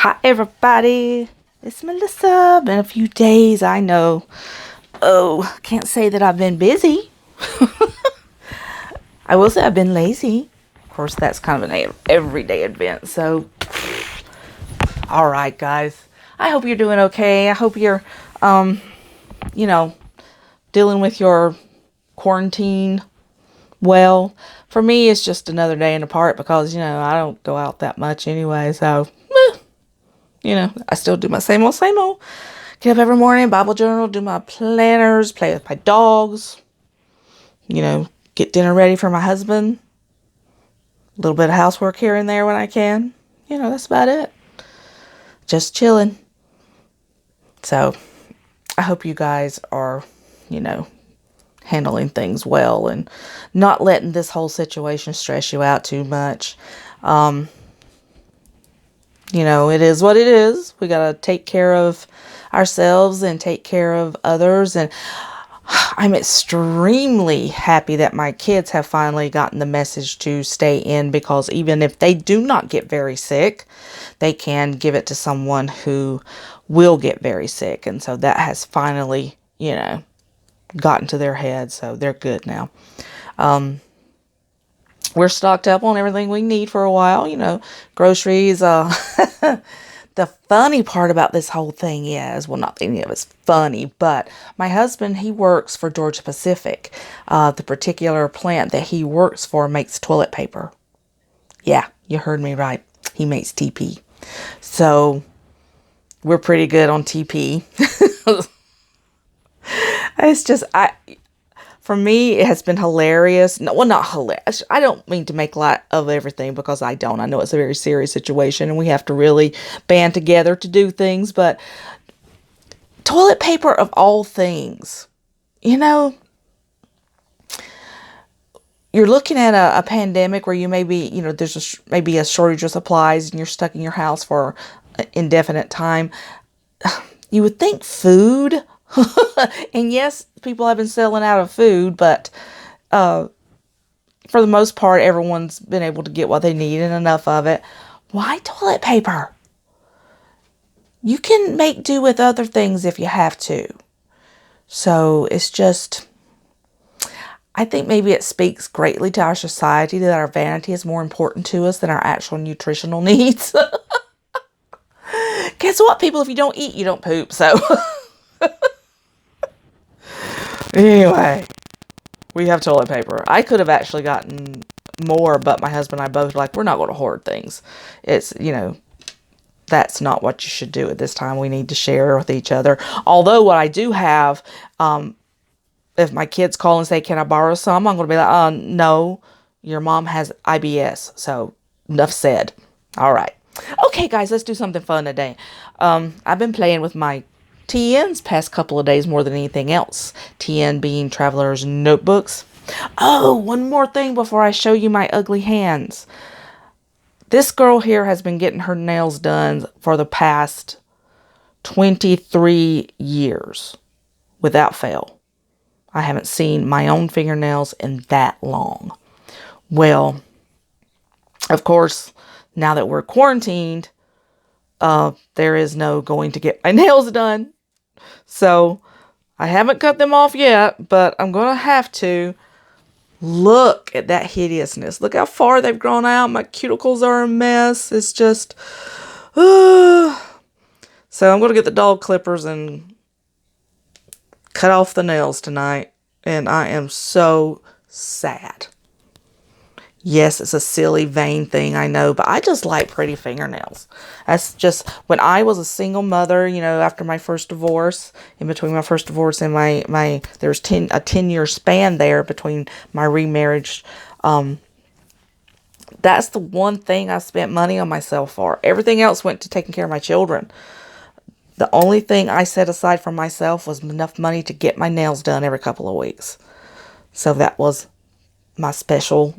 Hi everybody, it's Melissa. Been a few days, I know. Oh, can't say that I've been busy. I will say I've been lazy. Of course, that's kind of an everyday event. So, all right, guys. I hope you're doing okay. I hope you're, you know, dealing with your quarantine well. For me, it's just another day in the park because, I don't go out that much anyway. So, I still do my same old, same old. Get up every morning, Bible journal, do my planners, play with my dogs, get dinner ready for my husband. A little bit of housework here and there when I can. That's about it. Just chilling. So, I hope you guys are, handling things well and not letting this whole situation stress you out too much. It is what it is. We got to take care of ourselves and take care of others. And I'm extremely happy that my kids have finally gotten the message to stay in, because even if they do not get very sick, they can give it to someone who will get very sick. And so that has finally, gotten to their head. So they're good now. We're stocked up on everything we need for a while, groceries. The funny part about this whole thing is, well, not any of it's funny, but my husband, he works for Georgia Pacific. The particular plant that he works for makes toilet paper. Yeah, you heard me right. He makes TP. So we're pretty good on TP. It's just, for me, it has been hilarious. No, well, not hilarious. I don't mean to make light of everything, because I don't. I know it's a very serious situation and we have to really band together to do things. But toilet paper, of all things, you're looking at a pandemic where you maybe, there's maybe a shortage of supplies and you're stuck in your house for an indefinite time. You would think food. And yes, people have been selling out of food, but for the most part, everyone's been able to get what they need and enough of it. Why toilet paper? You can make do with other things if you have to. So it's just, I think maybe it speaks greatly to our society that our vanity is more important to us than our actual nutritional needs. Guess what, people? If you don't eat, you don't poop. So anyway, we have toilet paper. I could have actually gotten more, but my husband and I both were like, we're not going to hoard things. It's, that's not what you should do at this time. We need to share with each other. Although what I do have, if my kids call and say, can I borrow some? I'm going to be like, no, your mom has IBS. So enough said. All right. Okay, guys, let's do something fun today. I've been playing with my TNs past couple of days more than anything else. TN being Traveler's Notebooks. Oh, one more thing before I show you my ugly hands. This girl here has been getting her nails done for the past 23 years without fail. I haven't seen my own fingernails in that long. Well, of course, now that we're quarantined, there is no going to get my nails done. So I haven't cut them off yet, but I'm going to have to. Look at that hideousness. Look how far they've grown out. My cuticles are a mess. It's just, so I'm going to get the dog clippers and cut off the nails tonight. And I am so sad. Yes, it's a silly, vain thing, I know, but I just like pretty fingernails. That's just, when I was a single mother, after my first divorce, in between my first divorce and there's a 10-year span there between my remarriage. That's the one thing I spent money on myself for. Everything else went to taking care of my children. The only thing I set aside for myself was enough money to get my nails done every couple of weeks. So that was my special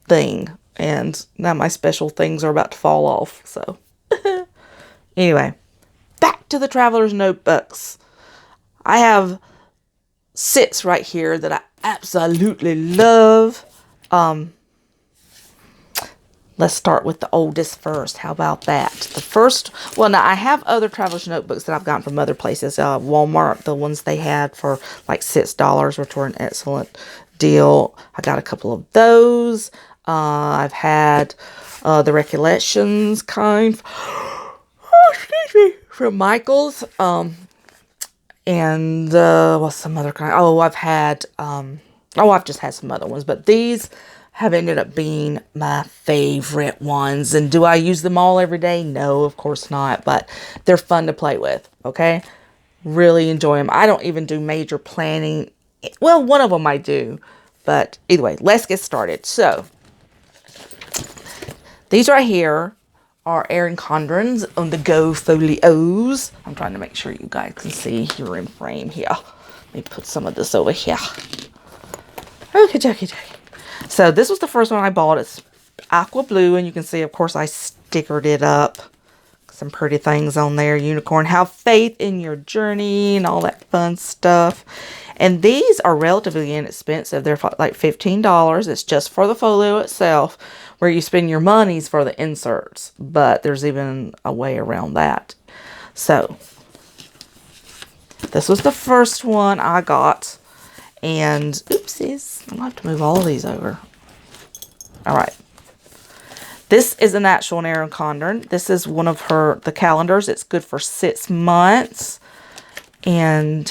thing, and now my special things are about to fall off. So anyway, back to the Traveler's Notebooks. I have 6 right here that I absolutely love. let's start with the oldest first. How about that? The first, well, now I have other traveler's notebooks that I've gotten from other places. Walmart, the ones they had for like $6, which were an excellent deal. I got a couple of those. I've had the Recollections kind. Oh, excuse me. From Michael's. And what's some other kind? Oh, I've just had some other ones, but these have ended up being my favorite ones. And do I use them all every day? No, of course not, but they're fun to play with, okay? Really enjoy them. I don't even do major planning. Well, one of them I do, but either way, let's get started. So, these right here are Erin Condren's On the Go folios. I'm trying to make sure you guys can see here in frame here. Let me put some of this over here. Okay. So this was the first one I bought. It's aqua blue, and you can see, of course, I stickered it up. Some pretty things on there. Unicorn, have faith in your journey, and all that fun stuff. And these are relatively inexpensive. They're like $15. It's just for the folio itself, where you spend your monies for the inserts. But there's even a way around that. So, this was the first one I got. And, oopsies, I'm going to have to move all of these over. Alright. This is an actual Erin Condren. This is one of the calendars. It's good for 6 months. And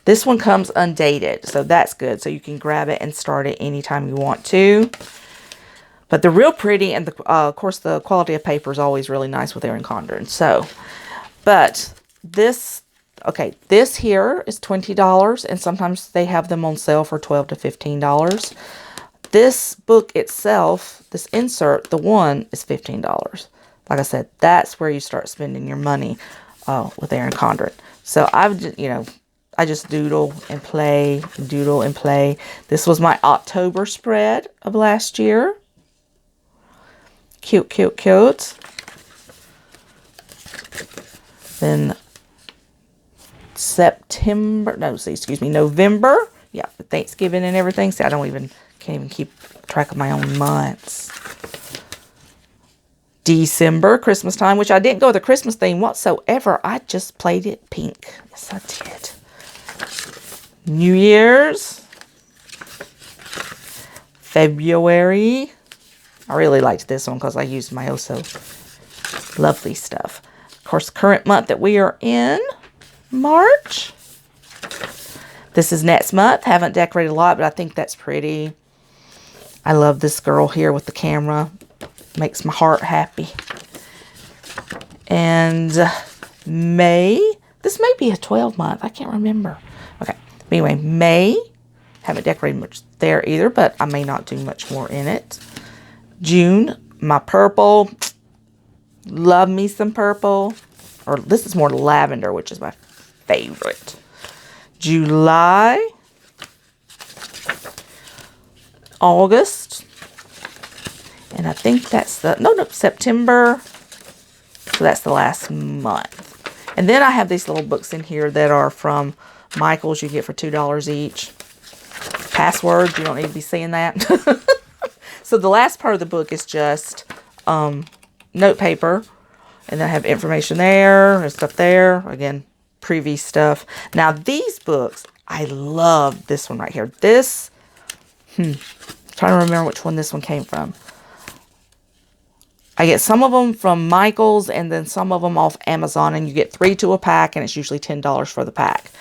this one comes undated, so that's good. So you can grab it and start it anytime you want to. But they're real pretty, and of course the quality of paper is always really nice with Erin Condren. So, but this here is $20, and sometimes they have them on sale for $12 to $15. This book itself, this insert, the one, is $15. Like I said, that's where you start spending your money with Erin Condren. So I just doodle and play, doodle and play. This was my October spread of last year. Cute, cute, cute. Then November. Yeah, Thanksgiving and everything. See, can't even keep track of my own months. December, Christmas time, which I didn't go with the Christmas theme whatsoever. I just played it pink. Yes, I did. New Year's. February. I really liked this one because I used my lovely stuff. Of course, current month that we are in, March. This is next month. Haven't decorated a lot, but I think that's pretty. I love this girl here with the camera. Makes my heart happy. And May. This may be a 12 month. I can't remember. Okay. Anyway, May. Haven't decorated much there either, but I may not do much more in it. June. My purple. Love me some purple. Or this is more lavender, which is my favorite. July. August. And I think that's September. So that's the last month. And then I have these little books in here that are from Michael's. You get for $2 each. Passwords. You don't need to be seeing that. So the last part of the book is just note paper. And then I have information there. There's stuff there. Again, previous stuff. Now these books, I love this one right here. This, trying to remember which one this one came from. I get some of them from Michael's and then some of them off Amazon. And you get 3 to a pack, and it's usually $10 for the pack.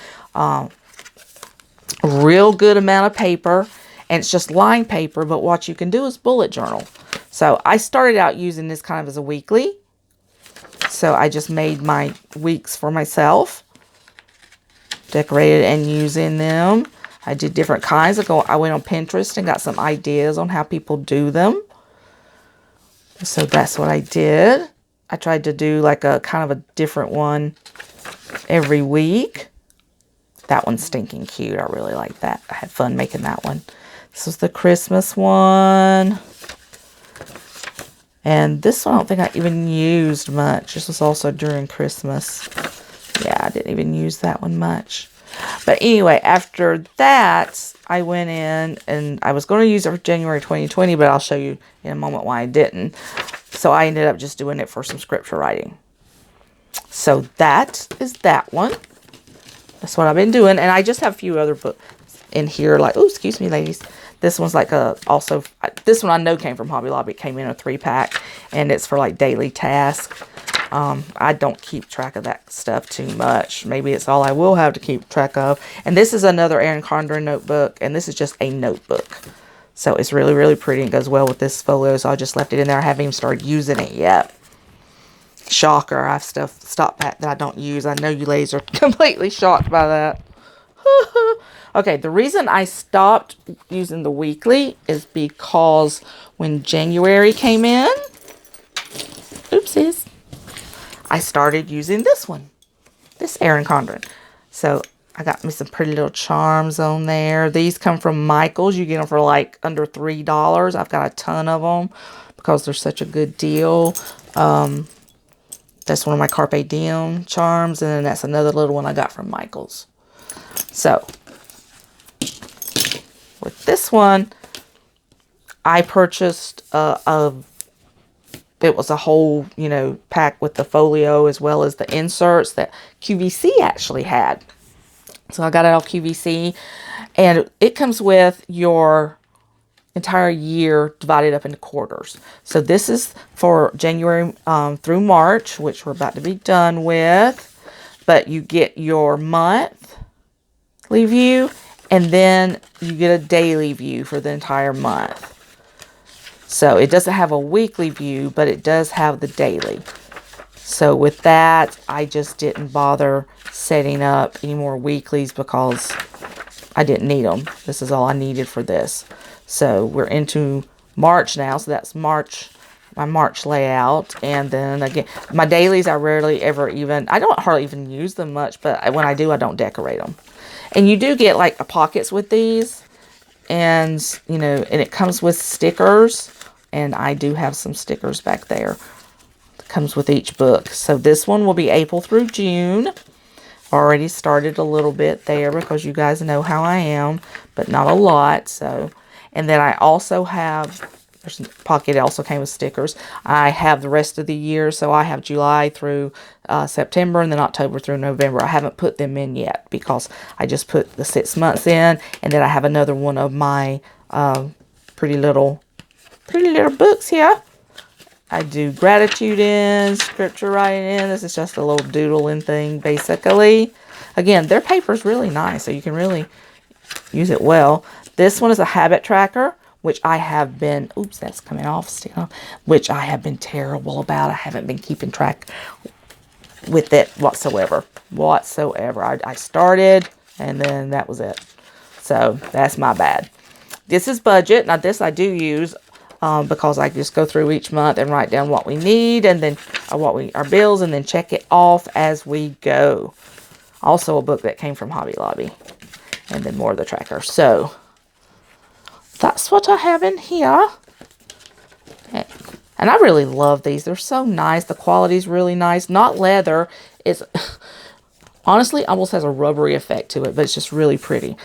Real good amount of paper. And it's just lined paper, but what you can do is bullet journal. So I started out using this kind of as a weekly. So I just made my weeks for myself. Decorated and using them. I did different kinds. I went on Pinterest and got some ideas on how people do them. So that's what I did. I tried to do like a kind of a different one every week. That one's stinking cute. I really like that. I had fun making that one. This was the Christmas one. And this one I don't think I even used much. This was also during Christmas. Yeah, I didn't even use that one much. But anyway, after that, I went in and I was going to use it for January 2020, but I'll show you in a moment why I didn't. So I ended up just doing it for some scripture writing. So that is that one. That's what I've been doing. And I just have a few other books in here. Like, oh, excuse me, ladies. This one's like also, this one I know came from Hobby Lobby. It came in a 3-pack. And it's for like daily tasks. I don't keep track of that stuff too much. Maybe it's all I will have to keep track of. And this is another Erin Condren notebook. And this is just a notebook. So it's really, really pretty and goes well with this folio. So I just left it in there. I haven't even started using it yet. Shocker. I have stuff stock pack that I don't use. I know you ladies are completely shocked by that. Okay, the reason I stopped using the weekly is because when January came in, oopsies, I started using this one. This Erin Condren. So I got me some pretty little charms on there. These come from Michael's. You get them for like under $3. I've got a ton of them because they're such a good deal. That's one of my Carpe Diem charms. And then that's another little one I got from Michael's. So, with this one, I purchased it was a whole, you know, pack with the folio as well as the inserts that QVC actually had. So I got it all QVC. And it comes with your entire year divided up into quarters. So this is for January through March, which we're about to be done with. But you get your monthly view, and then you get a daily view for the entire month. So it doesn't have a weekly view, but it does have the daily. So with that, I just didn't bother setting up any more weeklies because I didn't need them. This is all I needed for this. So we're into March now. So that's March, my March layout. And then again, my dailies, I rarely ever even, I don't hardly even use them much, but when I do, I don't decorate them. And you do get like pockets with these. And, you know, and it comes with stickers. And I do have some stickers back there. It comes with each book. So this one will be April through June. Already started a little bit there because you guys know how I am, but not a lot. So, and then I also have, there's a pocket also came with stickers. I have the rest of the year. So I have July through September and then October through November. I haven't put them in yet because I just put the 6 months in. And then I have another one of my pretty little books here. I do gratitude in, scripture writing in. This is just a little doodling thing, basically. Again, their paper is really nice, so you can really use it well. This one is a habit tracker, which I have been, oops, that's coming off still, which I have been terrible about. I haven't been keeping track with it whatsoever. I started, and then that was it. So, that's my bad. This is budget. Now, this I do use because I just go through each month and write down what we need and then our bills and then check it off as we go. Also a book that came from Hobby Lobby. And then more of the tracker. So that's what I have in here. And I really love these. They're so nice. The quality is really nice. Not leather. It's honestly almost has a rubbery effect to it, but it's just really pretty.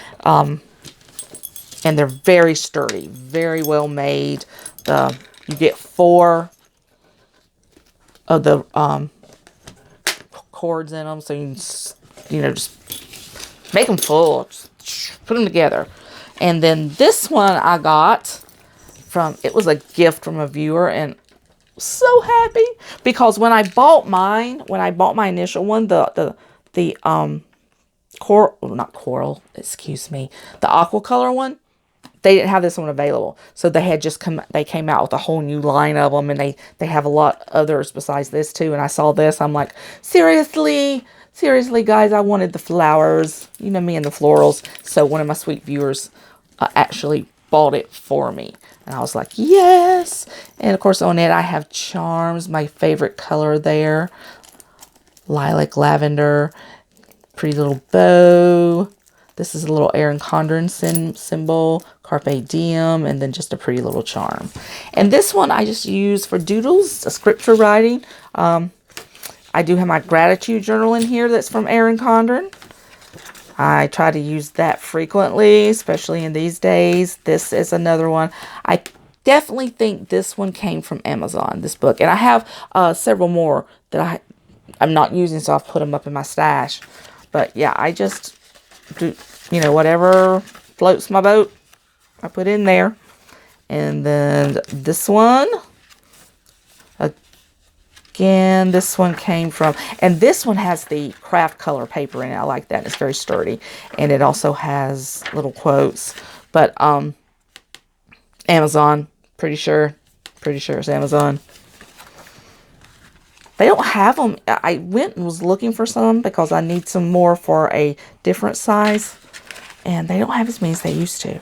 And they're very sturdy, very well made. You get 4 of the cords in them, so you can, just make them full. Just put them together. And then this one I got from, it was a gift from a viewer, and so happy because when I bought my initial one, the aqua color one, they didn't have this one available. So they had they came out with a whole new line of them, and they have a lot others besides this too. And I saw this, I'm like, seriously guys, I wanted the flowers, you know me and the florals. So one of my sweet viewers actually bought it for me. And I was like, yes. And of course on it I have charms, my favorite color there. Lilac lavender, pretty little bow. This is a little Erin Condren symbol, Carpe Diem, and then just a pretty little charm. And this one I just use for doodles, scripture writing. I do have my gratitude journal in here that's from Erin Condren. I try to use that frequently, especially in these days. This is another one. I definitely think this one came from Amazon, this book. And I have several more that I'm not using, so I've put them up in my stash. But yeah, I just do, you know, whatever floats my boat, I put in there. And then this one, again, this one came from, and this one has the craft color paper in it. I like that. It's very sturdy. And it also has little quotes. But Amazon, pretty sure it's Amazon. They don't have them. I went and was looking for some because I need some more for a different size. And they don't have as many as they used to.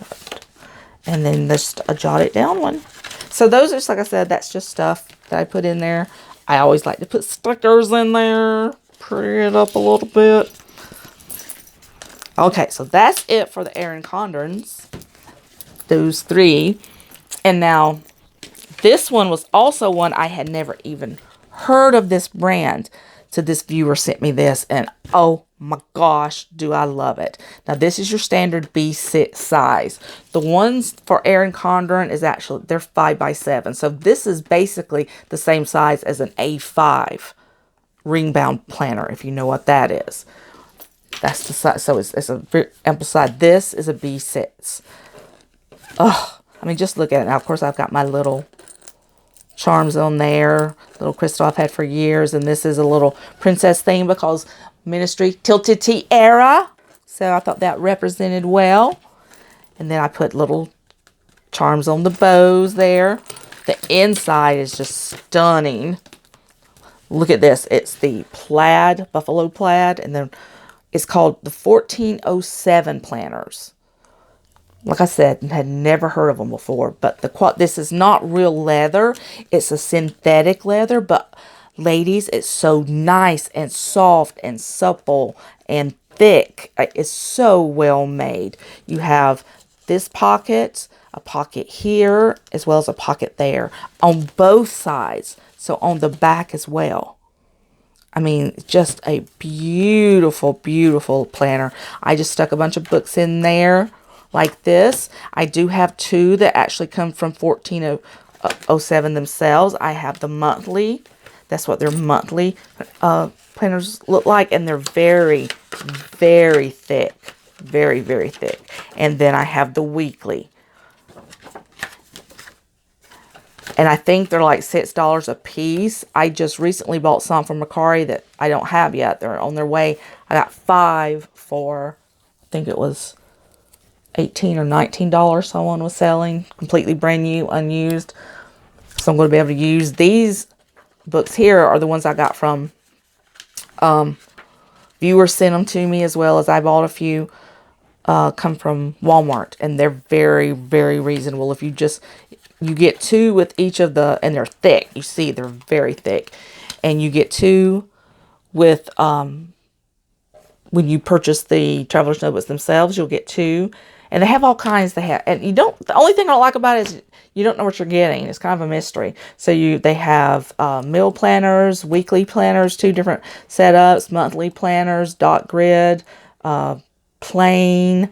And then just a jotted down one. So those are, like I said, that's just stuff that I put in there. I always like to put stickers in there. Pretty it up a little bit. Okay, so that's it for the Erin Condrens. Those 3. And now, this one was also one I had never even heard of this brand. So this viewer sent me this, and oh my gosh, do I love it. Now this is your standard B6 size. The ones for Erin Condren is actually, they're 5x7. So this is basically the same size as an A5 ring bound planner, if you know what that is. That's the size. So it's a amplified. This is a B6. Oh, I mean, just look at it. Now, of course, I've got my little charms on there, little crystal I've had for years, and this is a little princess theme because Ministry Tilted Tiara, so I thought that represented well. And then I put little charms on the bows there. The inside is just stunning. Look at this. It's the plaid, buffalo plaid, and then it's called the 1407 planners. Like I said, had never heard of them before, but this is not real leather. It's a synthetic leather, but ladies, it's so nice and soft and supple and thick. It's so well made. You have this pocket, a pocket here, as well as a pocket there on both sides. So on the back as well. I mean, just a beautiful, beautiful planner. I just stuck a bunch of books in there like this. I do have 2 that actually come from 1407 themselves. I have the monthly. That's what their monthly planners look like. And they're very, very thick. Very, very thick. And then I have the weekly. And I think they're like $6 a piece. I just recently bought some from Mercari that I don't have yet. They're on their way. I got 5 for, I think it was $18 or $19 someone was selling. Completely brand new, unused. So I'm going to be able to use these books here are the ones I got from viewers sent them to me, as well as I bought a few come from Walmart, and they're very, very reasonable. If you get 2 with each of the, and they're thick. You see, they're very thick. And you get 2 with, when you purchase the Traveler's Notebooks themselves, you'll get 2. And they have all kinds they have. And the only thing I don't like about it is you don't know what you're getting. It's kind of a mystery. So they have meal planners, weekly planners, 2 different setups, monthly planners, dot grid, plain,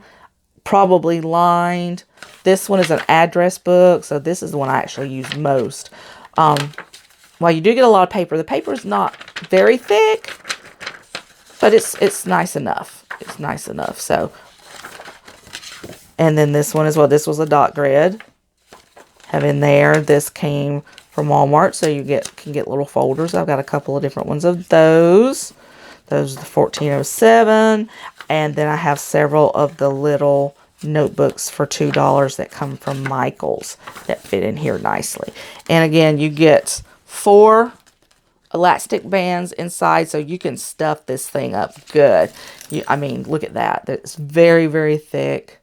probably lined. This one is an address book, so this is the one I actually use most. While you do get a lot of paper, the paper is not very thick, but it's nice enough. It's nice enough. So, and then this one as well. This was a dot grid. Have in there. This came from Walmart, so you can get little folders. I've got a couple of different ones of those. Those are the 1407, and then I have several of the little notebooks for $2 that come from Michael's that fit in here nicely. And again, you get 4 elastic bands inside, so you can stuff this thing up good. I mean, look at that. It's very, very thick,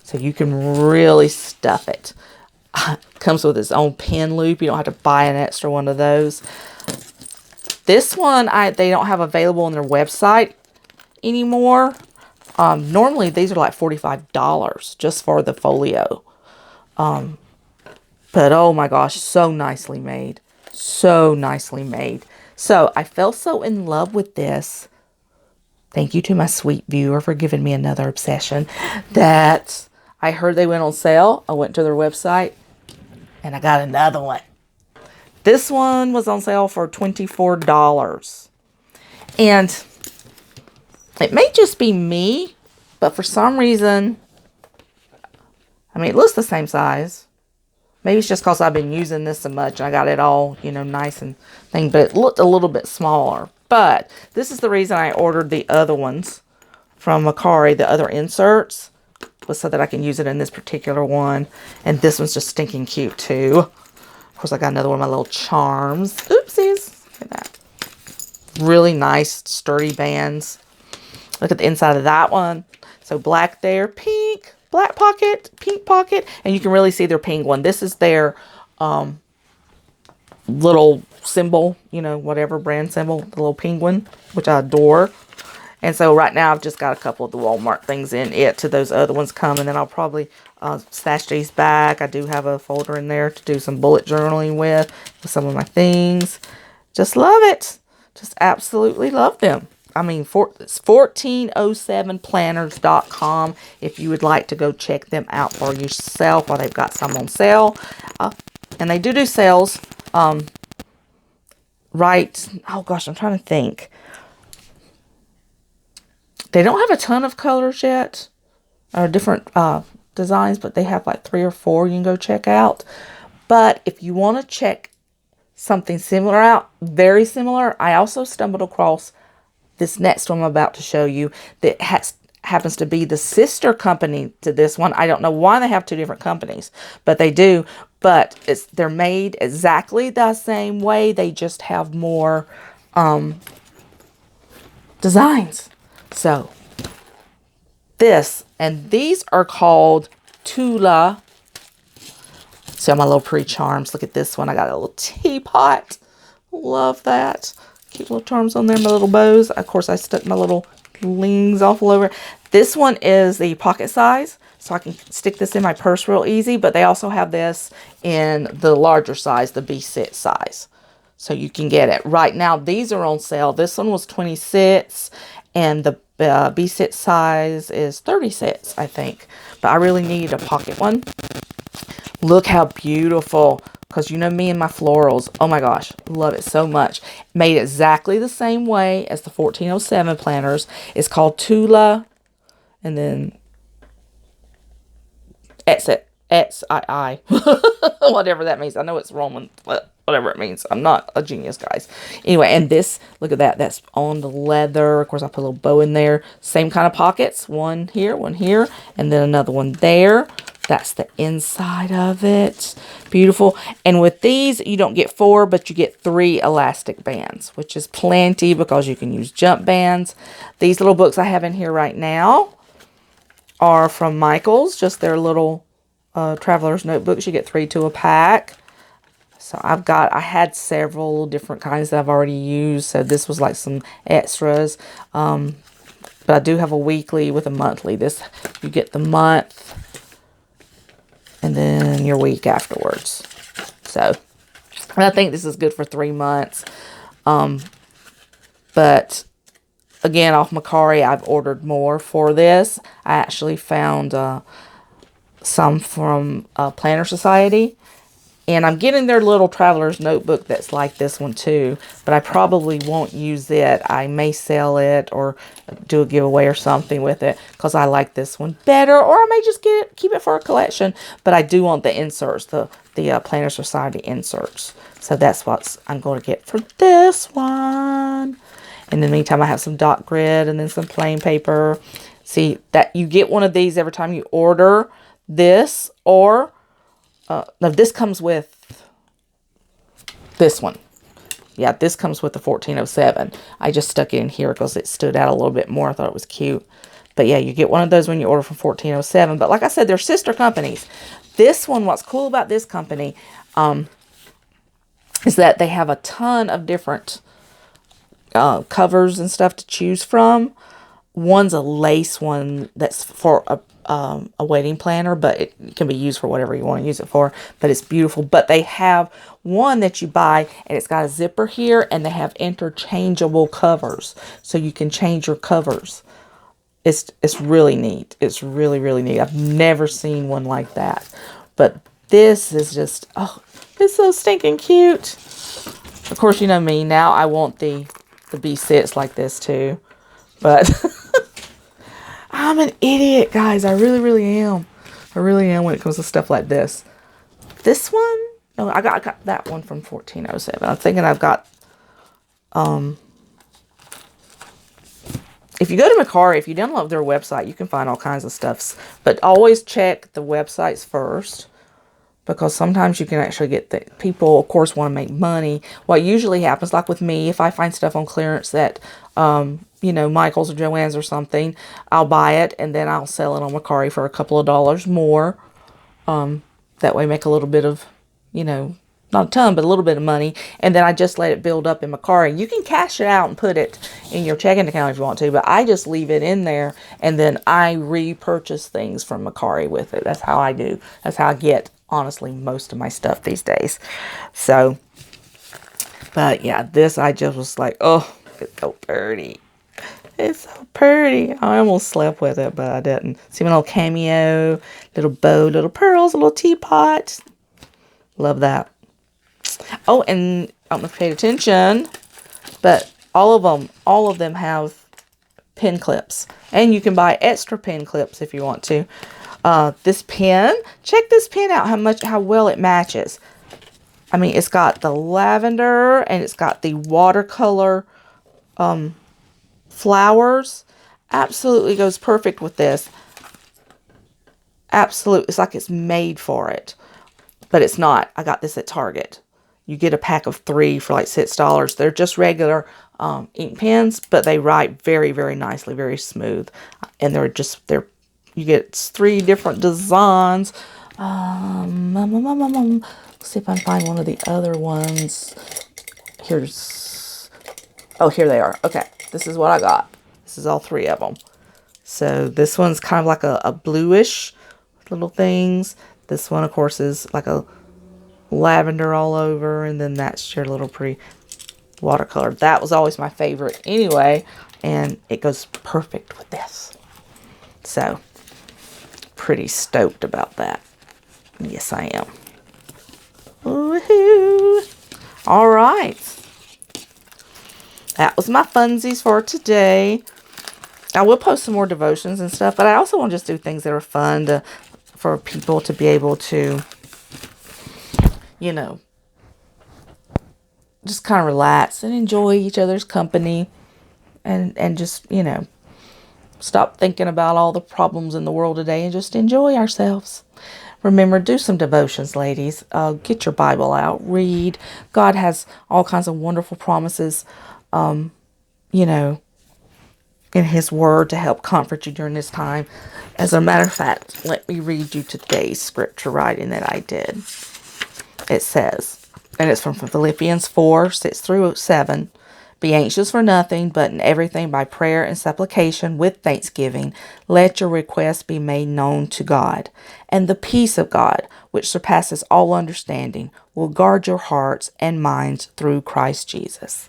so you can really stuff it. Comes with its own pen loop. You don't have to buy an extra one of those. This one, they don't have available on their website anymore. Normally, these are like $45 just for the folio. But oh my gosh, so nicely made. So nicely made. So I fell so in love with this Thank you to my sweet viewer for giving me another obsession that I heard they went on sale. I went to their website and I got another one. This one was on sale for $24. And it may just be me, but for some reason, I mean, it looks the same size. Maybe it's just because I've been using this so much. I got it all, you know, nice and thing, but it looked a little bit smaller. But this is the reason I ordered the other ones from Macari, the other inserts, was so that I can use it in this particular one. And this one's just stinking cute too. Of course, I got another one of my little charms. Oopsies. Look at that. Really nice, sturdy bands. Look at the inside of that one. So black there, pink, black pocket, pink pocket. And you can really see their penguin. This is their little symbol, you know, whatever brand symbol, the little penguin, which I adore. And so right now I've just got a couple of the Walmart things in it to those other ones come. And then I'll probably stash these back. I do have a folder in there to do some bullet journaling with some of my things. Just love it. Just absolutely love them. I mean, it's 1407planners.com if you would like to go check them out for yourself while they've got some on sale. And they do sales. Right. Oh, gosh, I'm trying to think. They don't have a ton of colors yet, or different designs, but they have like 3 or 4 you can go check out. But if you want to check something similar out, very similar, I also stumbled across this next one I'm about to show you that happens to be the sister company to this one. I don't know why they have 2 different companies, but they do. But they're made exactly the same way. They just have more designs. So these are called Tula. See all my little pretty charms. Look at this one. I got a little teapot. Love that. Cute little charms on there, my little bows. Of course, I stuck my little rings all over. This one is the pocket size, so I can stick this in my purse real easy. But they also have this in the larger size, the B6 size. So you can get it. Right now, these are on sale. This one was 26 and the B6 size is 36, I think. But I really need a pocket one. Look how beautiful. Because you know me and my florals. Oh my gosh. Love it so much. Made exactly the same way as the 1407 planners. It's called Tula. And then XII. Whatever that means. I know it's Roman. But whatever it means. I'm not a genius, guys. Anyway, and this, look at that. That's on the leather. Of course, I put a little bow in there. Same kind of pockets. One here, and then another one there. That's the inside of it. Beautiful. And with these, you don't get 4, but you get 3 elastic bands, which is plenty because you can use jump bands. These little books I have in here right now are from Michaels, just their little traveler's notebooks. You get 3 to a pack. So I had several different kinds that I've already used. So this was like some extras. But I do have a weekly with a monthly. This, you get the month and then your week afterwards. So I think this is good for 3 months. But again, off Macari, I've ordered more for this. I actually found some from Planner Society. And I'm getting their little traveler's notebook that's like this one too. But I probably won't use it. I may sell it or do a giveaway or something with it. Because I like this one better. Or I may just keep it for a collection. But I do want the inserts. The Planner Society inserts. So that's what I'm going to get for this one. In the meantime, I have some dot grid and then some plain paper. See, that you get one of these every time you order this, or no, this comes with this one. Yeah, this comes with the 1407. I just stuck it in here because it stood out a little bit more. I thought it was cute. But yeah, you get one of those when you order from 1407. But like I said, they're sister companies. This one, what's cool about this company is that they have a ton of different covers and stuff to choose from. One's a lace one that's for a wedding planner, but it can be used for whatever you want to use it for. But it's beautiful. But they have one that you buy, and it's got a zipper here, and they have interchangeable covers, so you can change your covers. It's really neat. It's really, really neat. I've never seen one like that. But this is just, oh, it's so stinking cute. Of course, you know me. Now I want the B6 like this too. But I'm an idiot, guys. I really, really am. I really am when it comes to stuff like this. This one? No, I got that one from 1407. I'm thinking I've got, if you go to Mercari, if you download their website, you can find all kinds of stuff. But always check the websites first, because sometimes you can actually get the people, of course, want to make money. What usually happens, like with me, if I find stuff on clearance that, you know, Michael's or Joann's or something, I'll buy it and then I'll sell it on Mercari for a couple of dollars more. That way make a little bit of, you know, not a ton, but a little bit of money. And then I just let it build up in Mercari. You can cash it out and put it in your checking account if you want to, but I just leave it in there and then I repurchase things from Mercari with it. That's how I do. That's how I get, honestly, most of my stuff these days. So, but yeah, this I just was like, oh, it's so pretty. It's so pretty. I almost slept with it, but I didn't. See my little cameo, little bow, little pearls, a little teapot. Love that. Oh, and I don't know if you paid attention, but all of them have pin clips. And you can buy extra pin clips if you want to. This pin, check this pin out, how well it matches. I mean, it's got the lavender and it's got the watercolor flowers. Absolutely goes perfect with this. Absolutely. It's like it's made for it. But it's not. I got this at Target. You get a pack of 3 for like $6. They're just regular ink pens, but they write very, very nicely, very smooth. And you get 3 different designs. Let's see if I can find one of the other ones. Here they are. Okay, this is what I got. This is all 3 of them. So this one's kind of like a bluish little things. This one, of course, is like a lavender all over, and then that's your little pretty watercolor. That was always my favorite anyway, and it goes perfect with this. So, pretty stoked about that. Yes, I am. Woohoo! All right. That was my funsies for today. I will post some more devotions and stuff, but I also want to just do things that are fun for people to be able to, you know, just kind of relax and enjoy each other's company and just, you know, stop thinking about all the problems in the world today and just enjoy ourselves. Remember, do some devotions, ladies. Get your Bible out. Read. God has all kinds of wonderful promises, you know, in His Word to help comfort you during this time. As a matter of fact, let me read you today's scripture writing that I did. It says, and it's from Philippians 4:6-7. Be anxious for nothing, but in everything by prayer and supplication with thanksgiving, let your requests be made known to God. And the peace of God, which surpasses all understanding, will guard your hearts and minds through Christ Jesus.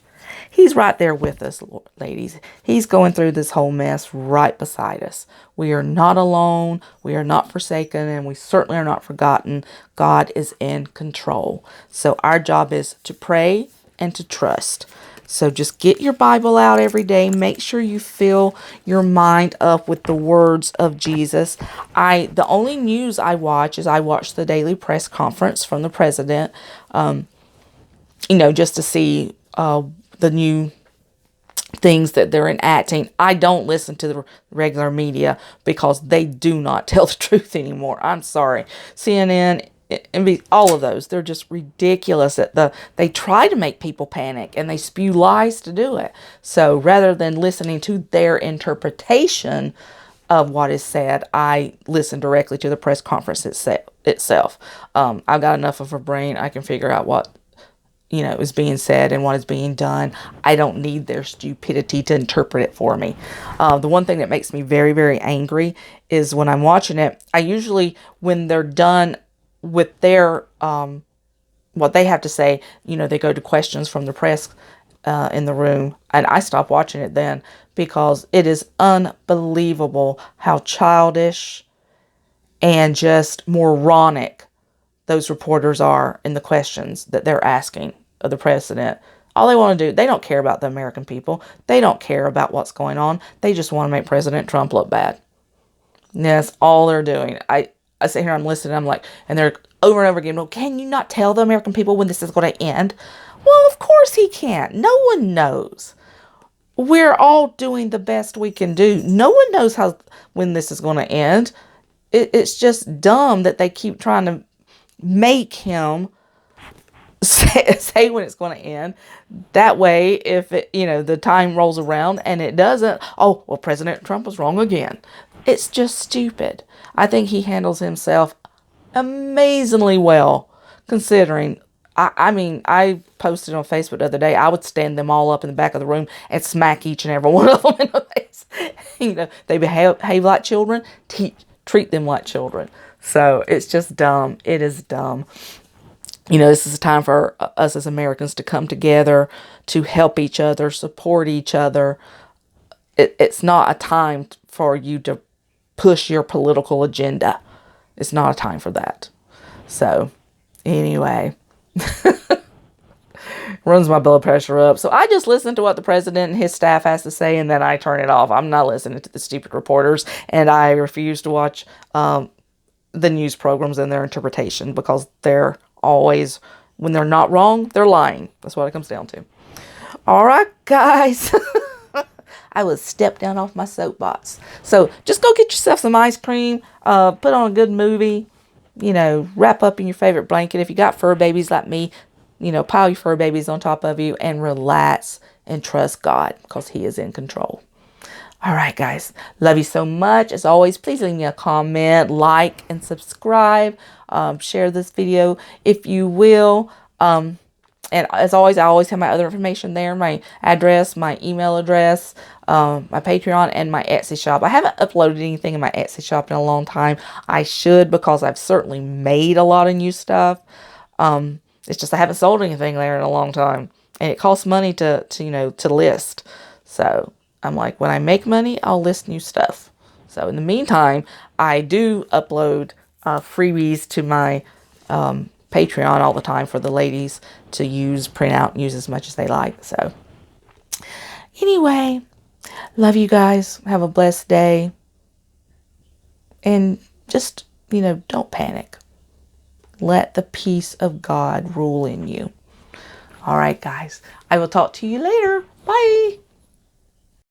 He's right there with us, ladies. He's going through this whole mess right beside us. We are not alone. We are not forsaken, and we certainly are not forgotten. God is in control. So our job is to pray and to trust. So just get your Bible out every day. Make sure you fill your mind up with the words of Jesus. The only news I watch is I watch the daily press conference from the president, you know, just to see the new things that they're enacting. I don't listen to the regular media because they do not tell the truth anymore. I'm sorry. CNN, all of those, they're just ridiculous. They try to make people panic and they spew lies to do it. So rather than listening to their interpretation of what is said, I listen directly to the press conference itself. I've got enough of a brain. I can figure out what, you know, is being said and what is being done. I don't need their stupidity to interpret it for me. The one thing that makes me very, very angry is when I'm watching it, I usually, when they're done with their, what they have to say, you know, they go to questions from the press in the room, and I stop watching it then, because it is unbelievable how childish and just moronic those reporters are in the questions that they're asking of the president. All they want to do, they don't care about the American people. They don't care about what's going on. They just want to make President Trump look bad. And that's all they're doing. I sit here, I'm listening, I'm like, and they're over and over again, well, can you not tell the American people when this is going to end? Well, of course he can't. No one knows. We're all doing the best we can do. No one knows when this is going to end. It's just dumb that they keep trying to make him say when it's going to end. That way, if it, you know, the time rolls around and it doesn't, oh, well, President Trump was wrong again. It's just stupid. I think he handles himself amazingly well, considering. I mean, I posted on Facebook the other day, I would stand them all up in the back of the room and smack each and every one of them in the face. You know, they behave like children, treat them like children. So it's just dumb. It is dumb. You know, this is a time for us as Americans to come together, to help each other, support each other. It's not a time for you to push your political agenda. It's not a time for that. So, anyway, runs my blood pressure up. So I just listen to what the president and his staff has to say, and then I turn it off. I'm not listening to the stupid reporters, and I refuse to watch the news programs and their interpretation, because they're always, when they're not wrong, they're lying. That's what it comes down to. All right, guys. I will step down off my soapbox. So just go get yourself some ice cream, put on a good movie, you know, wrap up in your favorite blanket. If you got fur babies like me, you know, pile your fur babies on top of you and relax and trust God, because he is in control. All right, guys. Love you so much. As always, please leave me a comment, like, and subscribe. Share this video if you will. And as always, I always have my other information there. My address, my email address, my Patreon, and my Etsy shop. I haven't uploaded anything in my Etsy shop in a long time. I should, because I've certainly made a lot of new stuff. It's just I haven't sold anything there in a long time. And it costs money to you know, to list. So I'm like, when I make money, I'll list new stuff. So in the meantime, I do upload freebies to my Patreon all the time for the ladies to use, print out, and use as much as they like. So anyway, love you guys. Have a blessed day. And just, you know, don't panic. Let the peace of God rule in you. All right, guys. I will talk to you later. Bye.